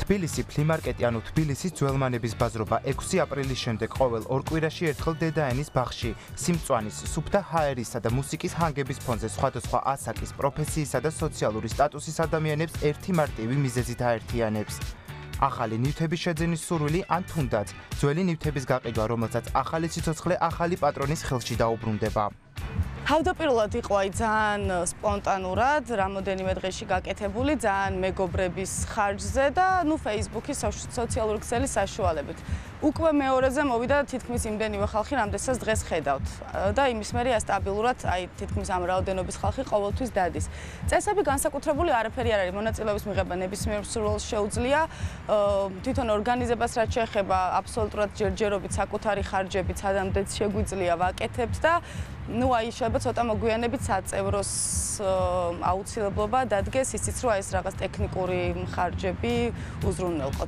თბილისი ფლიმარკეტი ანუ თბილისის ძველმანების ბაზრობა 6 აპრილის შემდეგ ყოველ ორ კვირაში ერთხელ დედაენის ბაღში სიმწვანის, სუფთა ჰაერისა და მუსიკის ჰანგების ფონზე სხვადასხვა ასაკის, პროფესიისა და სოციალური სტატუსის ადამიანებს ერთი მარტივი მიზეზით აერთიანებს. ახალი ნივთების შეძენის სურვილი ან თუნდაც ძველი ნივთების გაყიდვა, რომელსაც ახალი სიცოცხლე ახალი პატრონის ხელში დაუბრუნდება. თავდაპირველად იყო ძალიან სპონტანურად, რამოდენიმე დღეში გაკეთებული, ძალიან მეგობრების ხარჯზე და Facebook-ის სოციალური ქსელის საშუალებით. უკვე მეორეზე მოვიდა თითქმის იმდენივე ხალხი, რამდენსაც დღეს ხედავთ. და იმის მერე სტაბილურად, თითქმის ამ რაოდენობის ხალხი ყოველთვის დადის. წესები განსაკუთრებული არაფერი არ არის, მონაწილეობის მიღება ნებისმიერ მსურველს შეუძლია. თვითონ ორგანიზებას რაც შეეხება, აბსოლუტურად ჯერჯერობით საკუთარი ხარჯებით სამდენიც შეგვიძლია ვაკეთებთ და შეიძლება ცოტა მოგვიანებით საწევროს აუცილებლობა დადგეს ისიც რომ ეს რაღაც ტექნიკური ხარჯები უზრუნველყო.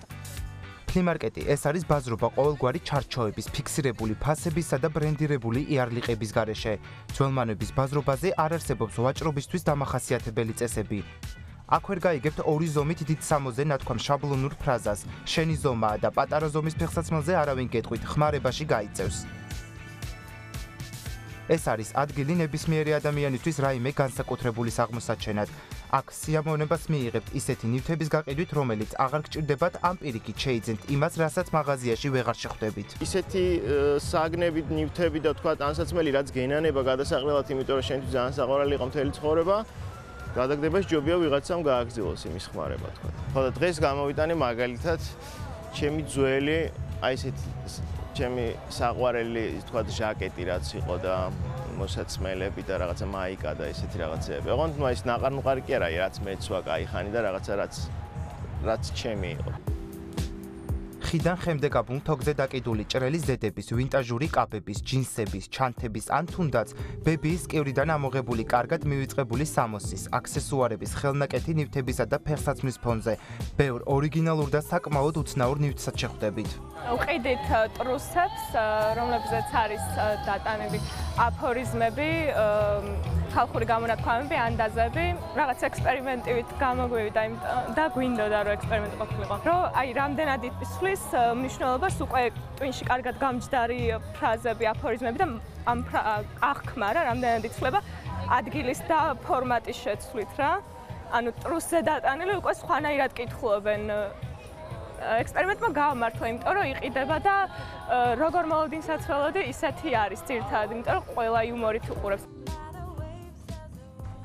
ფლიმარკეტი ეს არის ბაზრობა ყოველგვარი ჩარჩოების, ფიქსირებული ფასებისა და ბრენდირებული იარლიყების გარეშე. ძველმანების ბაზრობაზე არ არსებობს ვაჭრობისთვის დამახასიათებელი წესები. აქ ვერ გაიგებთ ორი ზომით დიდ სამოზე ნათქვამ შაბლონურ ფრაზას. შენი ზომაა და პატარა ზომის ფეხსაცმელზე არავინ გეტყვით, ხმარებაში გაიწევს. ეს არის ადგილი ნებისმიერი ადამიანისთვის რაიმე განსაკუთრებულის აღმოსაჩენად. აქ სიამოვნებას მიიღებთ ისეთი ნივთების გაყიდვით, რომელიც აღარ გჭირდებათ ამ პირიქით შეიძენთ იმას, რასაც მაღაზიაში ვეღარ შეხვდებით. ისეთი საგნები, ნივთები და თქვა ტანსაცმელი, რაც გენანება გადასაღრელად, იმიტომ რომ შენთვის ძალიან საყვარელი იყო მთელი ცხოვრება, გადაგდება ჯობია ვიღაცამ გააგრძელოს იმის ხმარება, თქვა. ხო და დღეს გამოვიტანე მაგალითად ჩემი ძველი, აი ესეთი ჩემი საყვარელი, თქვა ჟაკეტი რაც იყო და მოსაცმელები და რაღაცა მაიკა და ესეთი რაღაცეები. ოღონდ ნუ ეს ნაყარ-ნუყარი კი არა, რაც მეცვა кайხანი და რაღაცა რაც ჩემი იყო. ხიდან ხემდე გაბუნთოგზე დაკიდული ჭრელის ზედების, ვინტაჟური კაბების, ჯინსების, ჩანთების ან თუნდაც ბებიის კევრიდან ამოღებული კარგად მივიწყებული სამოსის, აქსესუარების, ხელნაკეთი ნივთებისა და ფეხსაცმლის ფონზე. ბევრ ორიგინალურ და საკმაოდ უცნაურ ნივთსაც შეხვდებით. ვყიდით ტრუსებს, რომლებზეც არის დატანილი აფორიზმები, ხალხური გამონათქვამები, ანდაზები, რაღაც ექსპერიმენტივით გამოგვივიდა და გვინდოდა რომ ექსპერიმენტი ყოფილიყო. რომ აი რამდენად იცვლის მნიშვნელობას უკვე ტვინში კარგად გამჯდარი ფრაზები, აფორიზმები და ამ აღქმა რა რამდენად იცვლება ადგილის და ფორმატის შეცვლით რა. ანუ ტრუსზე დატანილი უკვე სხვანაირად კითხულობენ. ექსპერიმენტმა გაამართლა, იმიტომ რომ იყიდება და როგორ მოლოდინსაც ველოდი, ისეთი არის ძირთადად, იმიტომ რომ ყველა იუმორით უყურებს.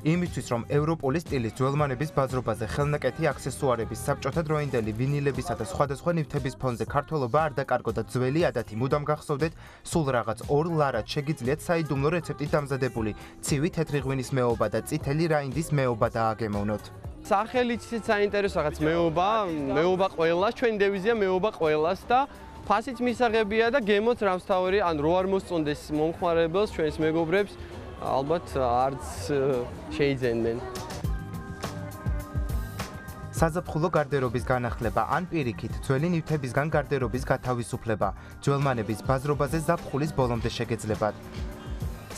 იმისთვის რომ ევროპული სტილის ძველმანების ბაზრობაზე ხელნაკეთი აქსესუარების, საბჭოთა დროინდელი ვინილებისა და სხვადასხვა ნივთების ფონზე ქართველობა არ დაკარგო და ძველი ადათი მუდამ გახსოვდეთ, სულ რაღაც ორ ლარად შეგიძლიათ საიდუმლო რეცეპტით დამზადებული ცივი თეთრი ღვინის მეობა და წითელი რაინდის მეობა დააგემოვნოთ. სახელიც საინტერესო რაღაც მეობა ყველას, ჩვენი დევიზია მეობა ყველას და ფასიც მისაღებია და გემოც რამსთავარი, ან რო არ მოსწონდეს მომხმარებელს, ჩვენს მეგობრებს ალბათ არც შეიძენდნენ. საზაფხულო გარდერობის განახლება ან პირიქით ძველი ნივთებისგან გარდერობის გათავისუფლება. ძველმანების ბაზრობაზე ზაფხულის ბოლომდე შეგეძლებათ.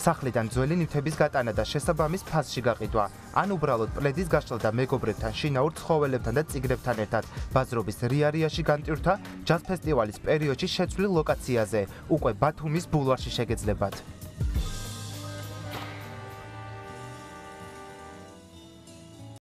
სახლიდან ძველი ნივთების გატანა და შესაბამის ფასში გაყიდვა, ან უბრალოდ პლედის გაშლა და მეგობრებთან, შინაურ ცხოველებთან და წიგნებთან ერთად ბაზრობის რიარიაში განტვირთვა ჯაზ ფესტივალის პერიოდში შეცვლილ ლოკაციაზე, უკვე ბათუმის ბულვარში შეგეძლებათ.